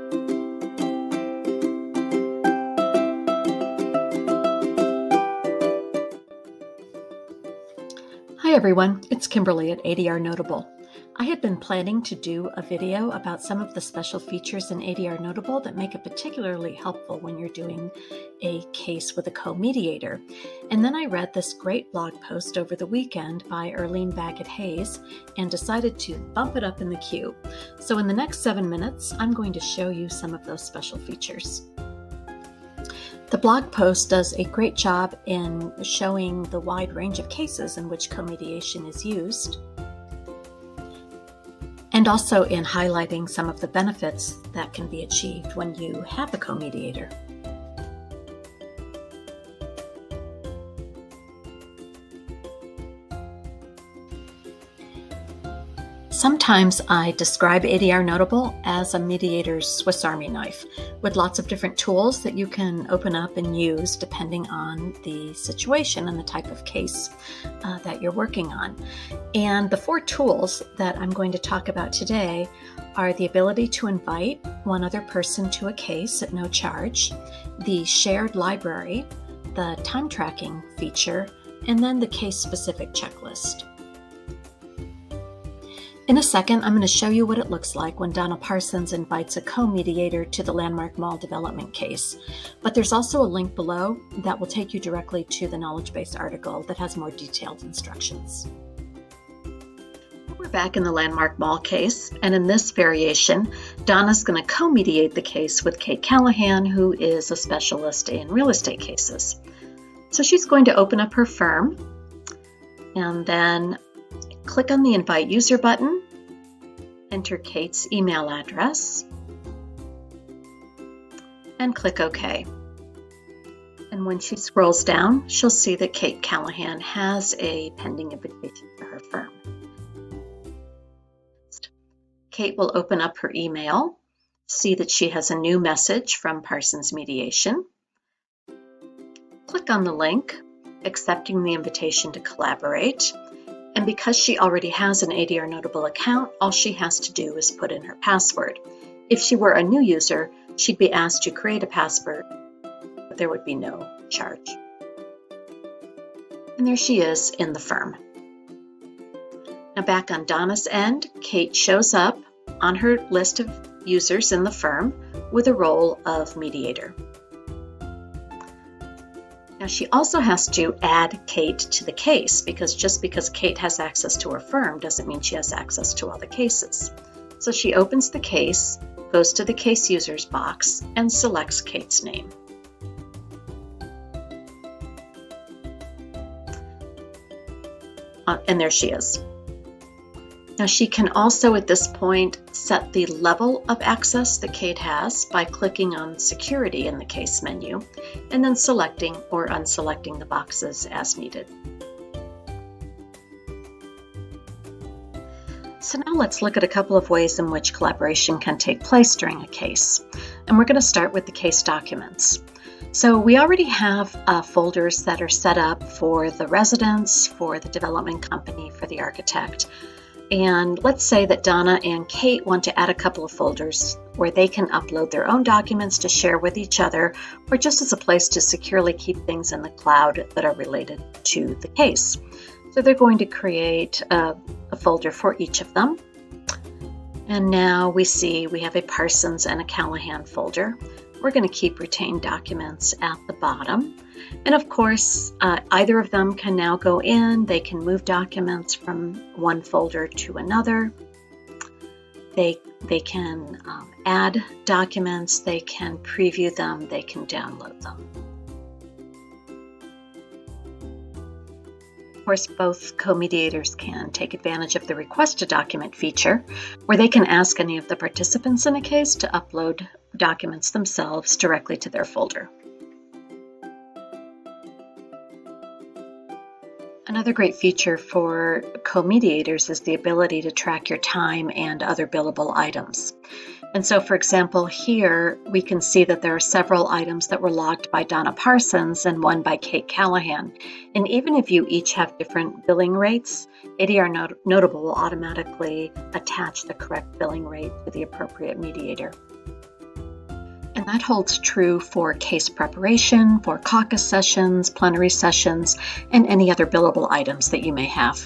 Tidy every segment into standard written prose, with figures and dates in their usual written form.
Hi everyone, it's Kimberly at ADR Notable. I had been planning to do a video about some of the special features in ADR Notable that make it particularly helpful when you're doing a case with a co-mediator. And then I read this great blog post over the weekend by Erlene Baggett-Hayes and decided to bump it up in the queue. So in the next 7 minutes, I'm going to show you some of those special features. The blog post does a great job in showing the wide range of cases in which co-mediation is used, and also in highlighting some of the benefits that can be achieved when you have a co-mediator. Sometimes I describe ADR Notable as a mediator's Swiss Army knife, with lots of different tools that you can open up and use depending on the situation and the type of case that you're working on. And the 4 tools that I'm going to talk about today are the ability to invite one other person to a case at no charge, the shared library, the time tracking feature, and then the case-specific checklist. In a second, I'm going to show you what it looks like when Donna Parsons invites a co-mediator to the Landmark Mall development case. But there's also a link below that will take you directly to the knowledge base article that has more detailed instructions. We're back in the Landmark Mall case, and in this variation, Donna's going to co-mediate the case with Kate Callahan, who is a specialist in real estate cases. So she's going to open up her firm and then click on the Invite User button, enter Kate's email address, and click OK. And when she scrolls down, she'll see that Kate Callahan has a pending invitation to her firm. Kate will open up her email, see that she has a new message from Parsons Mediation, click on the link, accepting the invitation to collaborate. And because she already has an ADR Notable account, all she has to do is put in her password. If she were a new user, she'd be asked to create a password, but there would be no charge. And there she is in the firm. Now back on Donna's end, Kate shows up on her list of users in the firm with a role of mediator. Now she also has to add Kate to the case, because just because Kate has access to her firm doesn't mean she has access to all the cases. So she opens the case, goes to the case users box, and selects Kate's name. And there she is. Now she can also at this point set the level of access that Kate has by clicking on Security in the case menu and then selecting or unselecting the boxes as needed. So now let's look at a couple of ways in which collaboration can take place during a case. And we're going to start with the case documents. So we already have folders that are set up for the residents, for the development company, for the architect. And let's say that Donna and Kate want to add a couple of folders where they can upload their own documents to share with each other, or just as a place to securely keep things in the cloud that are related to the case. So they're going to create a folder for each of them. And now we see we have a Parsons and a Callahan folder. We're going to keep retained documents at the bottom. And of course, either of them can now go in. They can move documents from one folder to another. They can add documents. They can preview them. They can download them. Of course, both co-mediators can take advantage of the Request a Document feature, where they can ask any of the participants in a case to upload documents themselves directly to their folder. Another great feature for co-mediators is the ability to track your time and other billable items. And so, for example, here we can see that there are several items that were logged by Donna Parsons and one by Kate Callahan. And even if you each have different billing rates, ADR Notable will automatically attach the correct billing rate to the appropriate mediator. That holds true for case preparation, for caucus sessions, plenary sessions, and any other billable items that you may have.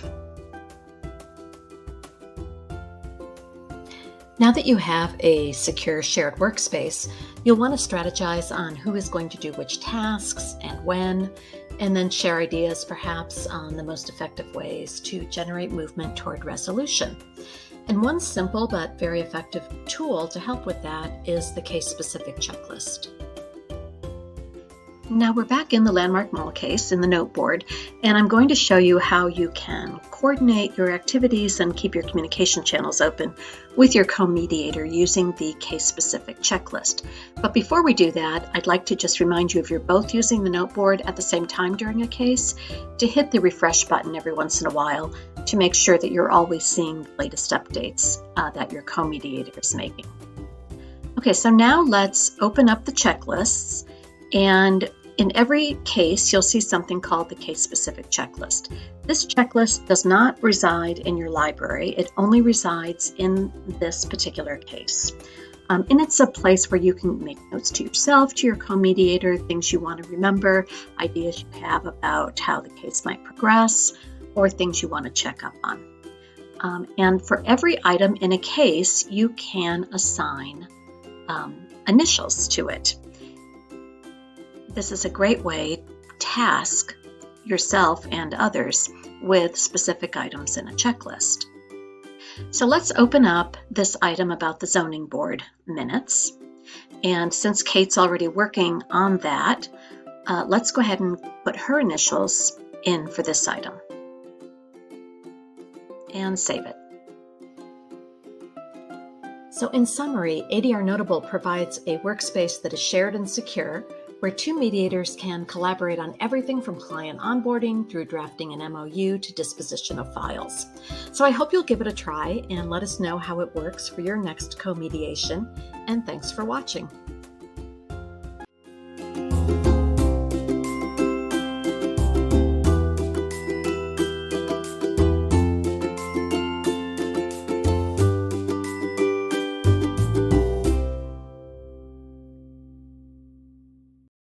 Now that you have a secure shared workspace, you'll want to strategize on who is going to do which tasks and when, and then share ideas perhaps on the most effective ways to generate movement toward resolution. And one simple but very effective tool to help with that is the case-specific checklist. Now we're back in the landmark mole case in the noteboard, and I'm going to show you how you can coordinate your activities and keep your communication channels open with your co-mediator using the case-specific checklist. But before we do that, I'd like to just remind you, if you're both using the noteboard at the same time during a case, to hit the refresh button every once in a while to make sure that you're always seeing the latest updates that your co-mediator is making. Okay, so now let's open up the checklists, and in every case, you'll see something called the case-specific checklist. This checklist does not reside in your library. It only resides in this particular case. And it's a place where you can make notes to yourself, to your co-mediator, things you want to remember, ideas you have about how the case might progress, or things you want to check up on. And for every item in a case, you can assign initials to it. This is a great way to task yourself and others with specific items in a checklist. So let's open up this item about the zoning board minutes. And since Kate's already working on that, let's go ahead and put her initials in for this item. And save it. So in summary, ADR Notable provides a workspace that is shared and secure, where two mediators can collaborate on everything from client onboarding through drafting an MOU to disposition of files. So I hope you'll give it a try and let us know how it works for your next co-mediation, and thanks for watching.